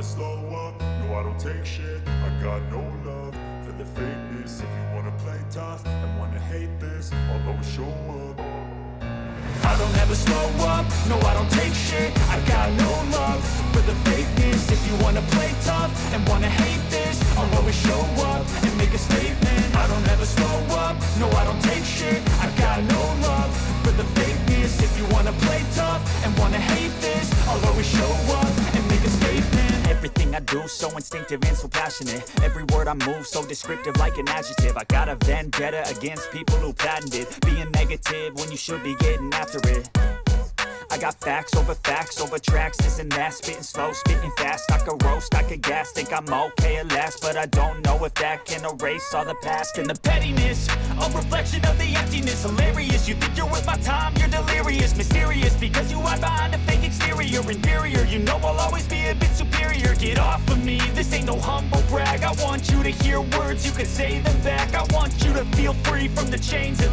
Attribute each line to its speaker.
Speaker 1: slow up, no I don't take shit. I got no love for the fakeness. If you wanna play tough and wanna hate this, I'll always show up. I don't ever slow up, no I don't take shit. I got no love for the fakeness. If you wanna play tough and wanna hate this, I'll always show up and make a statement. I don't ever slow up, no I don't take shit. I got no love for the fakeness. If you wanna play tough and wanna hate this, I'll always show up and make a statement. Everything I do so instinctive and so passionate. Every word I move so descriptive like an adjective. I got a vendetta against people who patented being negative when you should be getting after it. I got facts over tracks, this and that. Spitting slow, spitting fast. I could roast, I could gas. Think I'm okay at last, but I don't know if that can erase all the past. And the pettiness, a reflection of the emptiness. Hilarious, you think you're worth my time, you're delirious. Mysterious, because you hide behind a fake exterior. Inferior, you know I'll always be a bit superior. Get off of me, this ain't no humble brag. I want you to hear words, you can say them back. I want you to feel free from the chains that